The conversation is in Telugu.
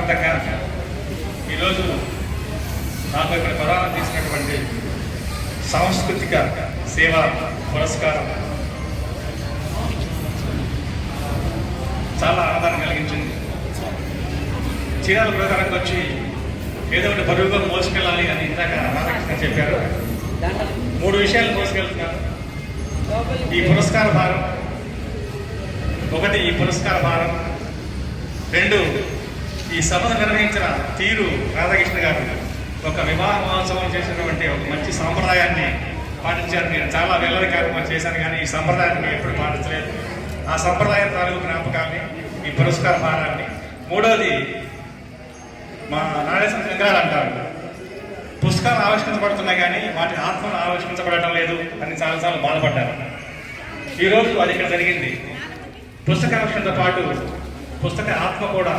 అర్థంగా ఈరోజు నాకు ఇక్కడ ప్రధానం చేసినటువంటి సాంస్కృతిక సేవా పురస్కారం చాలా ఆనందాన్ని కలిగించింది. చీరాల ప్రకారంగా వచ్చి ఏదో ఒకటి బరువుగా మోసుకెళ్ళాలి అని ఇందాక రాధాకృష్ణ చెప్పారు. 3 విషయాలు మోసుకెళ్తున్నారు. ఈ పురస్కార భారం, 1 ఈ పురస్కార భారం, 2 ఈ సభను నిర్వహించిన తీరు. రాధాకృష్ణ గారు ఒక వివాహ మహోత్సవం చేసినటువంటి ఒక మంచి సాంప్రదాయాన్ని పాటించారు. నేను చాలా వేలాది కార్యక్రమాలు చేశాను, కానీ ఈ సంప్రదాయాన్ని ఎప్పుడు పాటించలేదు. ఆ సంప్రదాయం తాలూకు జ్ఞాపకాన్ని, ఈ పురస్కార భారాన్ని. 3వది మా నాగేశ్వర లింగాలు అంటారు, పుస్తకాలు ఆవిష్కరించబడుతున్నాయి కానీ వాటి ఆత్మను ఆవిష్కరించబడటం లేదు అని చాలాసార్లు బాధపడ్డారు. ఈరోజు అది ఇక్కడ జరిగింది. పుస్తకావిష్కరణతో పాటు పుస్తక ఆత్మ కూడా